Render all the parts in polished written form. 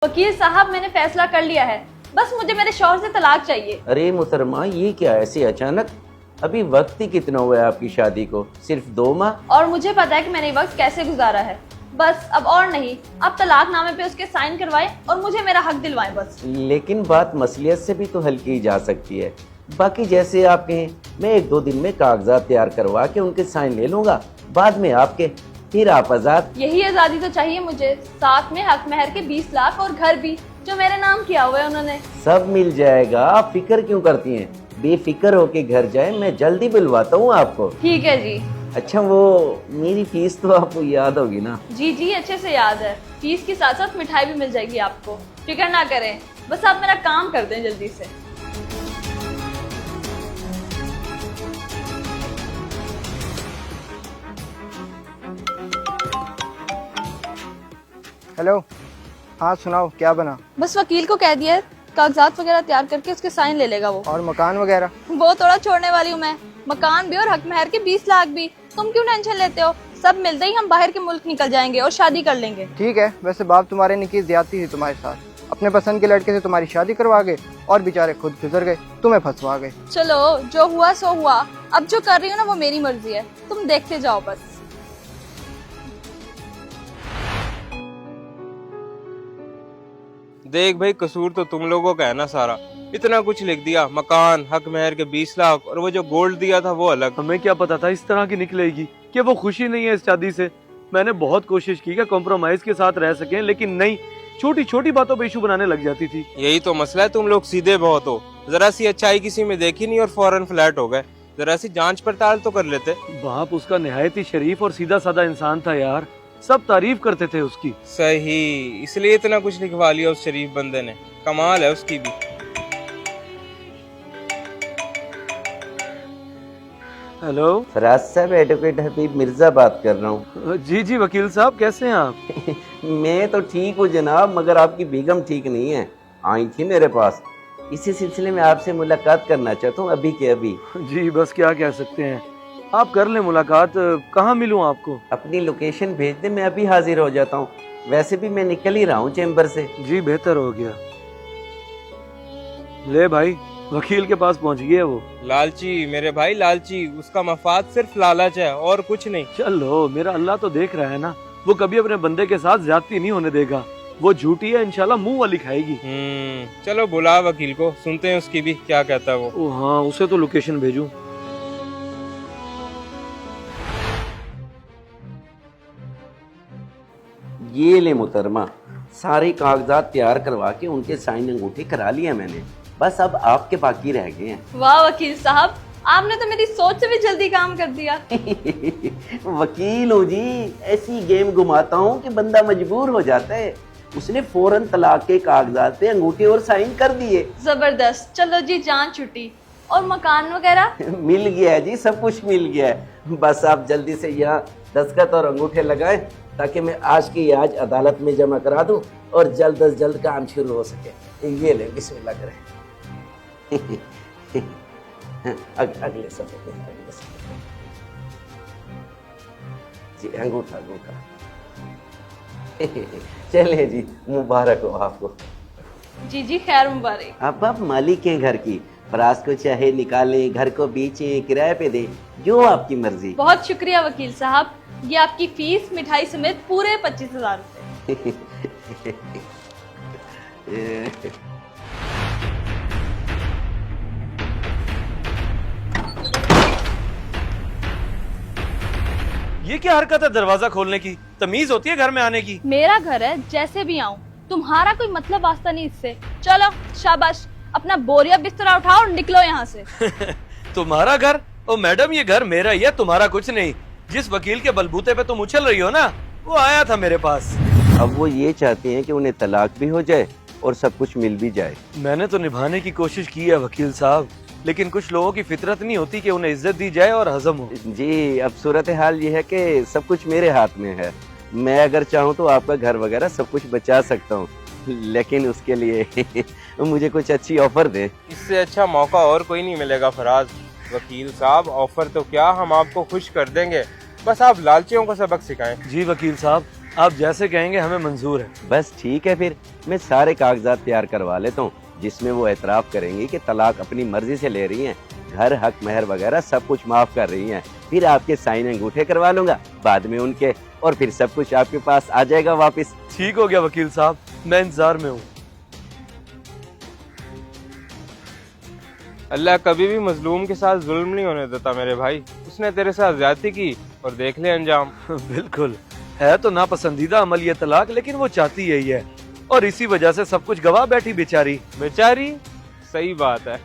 वकील साहब, मैंने फैसला कर लिया है। बस मुझे मेरे शौहर से तलाक चाहिए। अरे मुहतरमा, ये क्या ऐसे अचानक? अभी वक्त ही कितना हुआ है आपकी शादी को? सिर्फ 2 माह? और मुझे पता है कि मैंने ये वक्त कैसे गुजारा है। बस अब और नहीं, अब तलाकनामे पे उसके साइन करवाएं और मुझे मेरा हक दिलवाएं बस। लेकिन बात मसलियत से भी तो हल की जा सकती है। बाकी जैसे आप कहें, मैं 1-2 दिन में कागजात तैयार करवा के उनके साइन ले लूंगा, बाद में आपके, फिर आप आजाद। यही आजादी तो चाहिए मुझे, साथ में हक महर के 20 लाख और घर भी जो मेरे नाम किया हुआ है उन्होंने। सब मिल जाएगा, आप फिक्र क्यों करती हैं? बेफिक्र होके घर जाए, मैं जल्दी बुलवाता हूँ आपको। ठीक है जी। अच्छा, वो मेरी फीस तो आपको याद होगी ना? जी जी, अच्छे से याद है। फीस के साथ साथ मिठाई भी मिल जाएगी आपको, फिक्र ना करें। बस आप मेरा काम कर दें जल्दी से। हेलो। हाँ सुनाओ, क्या बना? बस वकील को कह दिया है, कागजात वगैरह तैयार करके उसके साइन ले लेगा वो। और मकान वगैरह? वो थोड़ा छोड़ने वाली हूँ मैं। मकान भी और हक महर के 20 लाख भी। तुम क्यों टेंशन लेते हो? सब मिलते ही हम बाहर के मुल्क निकल जाएंगे और शादी कर लेंगे। ठीक है, वैसे बाप तुम्हारे ने की ज्यादती थी तुम्हारे साथ। अपने पसंद के लड़के से तुम्हारी शादी करवा गए और बेचारे खुद गुजर गए, तुम्हें फंसवा गए। चलो, जो हुआ सो हुआ। अब जो कर रही हूँ ना वो मेरी मर्जी है, तुम देखते जाओ बस। देख भाई, कसूर तो तुम लोगों का है ना सारा। इतना कुछ लिख दिया, मकान, हक महर के 20 लाख और वो जो गोल्ड दिया था वो अलग। हमें क्या पता था इस तरह की निकलेगी, कि वो खुशी नहीं है इस शादी से। मैंने बहुत कोशिश की कि कॉम्प्रोमाइज के साथ रह सकें, लेकिन नहीं, छोटी छोटी बातों पे इशू बनाने लग जाती थी। यही तो मसला है, तुम लोग सीधे बहुत हो। जरा सी अच्छाई किसी में देखी नहीं और फौरन फ्लैट हो गए। जरा सी जांच पड़ताल तो कर लेते। बाप उसका निहायत ही शरीफ और सीधा साधा इंसान था यार, सब तारीफ करते थे उसकी। सही, इसलिए इतना कुछ लिखवा लिया उस शरीफ बंदे ने। कमाल है उसकी भी। हेलो। फराज साहब, एडवोकेट हबीब मिर्जा बात कर रहा हूँ। जी जी वकील साहब, कैसे हैं आप? मैं तो ठीक हूँ जनाब, मगर आपकी बेगम ठीक नहीं है। आई थी मेरे पास, इसी सिलसिले में आपसे मुलाकात करना चाहता हूँ, अभी के अभी। जी बस क्या कह सकते हैं, आप कर ले मुलाकात। कहाँ मिलूं आपको? अपनी लोकेशन भेज दे, मैं अभी हाजिर हो जाता हूँ। वैसे भी मैं निकल ही रहा हूँ चैम्बर से। जी बेहतर हो गया। ले भाई, वकील के पास पहुंच गया वो। लालची मेरे भाई, लालची। उसका मफाद सिर्फ लालच है और कुछ नहीं। चलो, मेरा अल्लाह तो देख रहा है ना, वो कभी अपने बंदे के साथ ज्यादती नहीं होने देगा। वो झूठी है, इंशाल्लाह मुंह वाली खाएगी। चलो बुला वकील को, सुनते हैं उसकी भी क्या कहता है वो। ओ हाँ, उसे तो लोकेशन भेजूं। ये ले मुहतरमा, सारे कागजात तैयार करवा के उनके साइन अंगूठे करा लिए मैंने। बस अब आपके बाकी रह गए हैं। वाह वकील साहब, आपने तो मेरी सोच से भी जल्दी काम कर दिया। वकील हो जी, ऐसी गेम घुमाता हूँ कि बंदा मजबूर हो जाता है। उसने फौरन तलाक के कागजात पे अंगूठे और साइन कर दिए। जबरदस्त। चलो जी, जान छुट्टी। और मकान वगैरह? मिल गया है जी, सब कुछ मिल गया है। बस आप जल्दी से यहाँ दस्तखत और अंगूठे लगाएं, ताकि मैं आज की आज अदालत में जमा करा दूं और जल्द अज जल्द काम शुरू हो सके। ये ले, बिस्मिल्लाह करें। अगले सफे पे, अगले सफे पे। जी, अंगूठा अंगूठा। चलिए जी, मुबारक हो आपको। जी जी, खैर मुबारक। अब आप मालिक हैं घर की, फराज को चाहे निकालें, घर को बेचें, किराए पे दें, जो आपकी मर्जी। बहुत शुक्रिया वकील साहब, ये आपकी फीस मिठाई समेत पूरे 25,000 रुपए। ये क्या हरकत है दरवाजा खोलने की? तमीज होती है घर में आने की? मेरा घर है, जैसे भी आऊं। तुम्हारा कोई मतलब वास्ता नहीं इससे। चलो शाबाश, अपना बोरिया बिस्तरा उठाओ और निकलो यहाँ से। तुम्हारा घर? ओ मैडम, ये घर मेरा ही है, तुम्हारा कुछ नहीं। जिस वकील के बलबूते पे तुम उछल रही हो ना, वो आया था मेरे पास। अब वो ये चाहते हैं कि उन्हें तलाक भी हो जाए और सब कुछ मिल भी जाए। मैंने तो निभाने की कोशिश की है वकील साहब, लेकिन कुछ लोगों की फितरत नहीं होती कि उन्हें इज्जत दी जाए और हजम हो। जी, अब सूरत हाल ये है कि सब कुछ मेरे हाथ में है। मैं अगर चाहूँ तो आपका घर वगैरह सब कुछ बचा सकता हूँ, लेकिन उसके लिए मुझे कुछ अच्छी ऑफर दे। इससे अच्छा मौका और कोई नहीं मिलेगा फराज। वकील साहब, ऑफर तो क्या, हम आपको खुश कर देंगे। बस आप लालचियों को सबक सिखाएं। जी वकील साहब, आप जैसे कहेंगे हमें मंजूर है। बस ठीक है, फिर मैं सारे कागजात तैयार करवा लेता हूँ जिसमें वो एतराफ़ करेंगी कि तलाक अपनी मर्जी से ले रही हैं, घर हक महर वगैरह सब कुछ माफ कर रही हैं। फिर आपके साइन अंगूठे करवा लूंगा, बाद में उनके, और फिर सब कुछ आपके पास आ जाएगा वापस। ठीक हो गया वकील साहब, मैं इंतजार में हूँ। अल्लाह कभी भी मजलूम के साथ जुल्म नहीं होने देता मेरे भाई। उसने तेरे साथ ज्यादती की और देख ले अंजाम। बिल्कुल, है तो नापसंदीदा अमल ये तलाक, लेकिन वो चाहती यही है और इसी वजह से सब कुछ गवा बैठी बेचारी। बेचारी, सही बात है।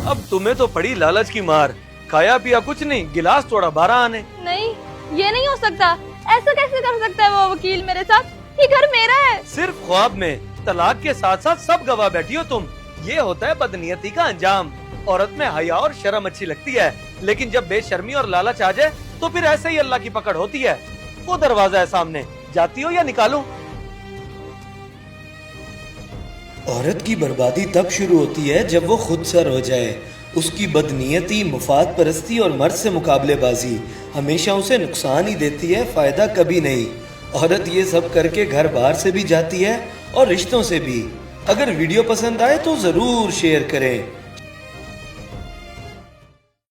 अब तुम्हें तो पड़ी लालच की मार, खाया पिया कुछ नहीं, गिलास तोड़ा 12 आने। नहीं, ये नहीं हो सकता। ऐसा कैसे कर सकता है वो वकील मेरे साथ? ये घर मेरा है। सिर्फ ख्वाब में तलाक के साथ साथ सब गवा बैठी हो तुम। ये होता है बदनीयती का अंजाम। औरत में हया और शर्म अच्छी लगती है, लेकिन जब बेशर्मी और लालच आ जाए तो फिर ऐसे ही अल्लाह की पकड़ होती है। वो दरवाजा है सामने, जाती हो या निकालूं? औरत की बर्बादी तब शुरू होती है जब वो खुद सर हो जाए। उसकी बदनीयती, मुफाद परस्ती और मर्द से मुकाबलेबाजी हमेशा उसे नुकसान ही देती है, फायदा कभी नहीं। औरत ये सब करके घर बाहर से भी जाती है और रिश्तों से भी। अगर वीडियो पसंद आए तो जरूर शेयर करें।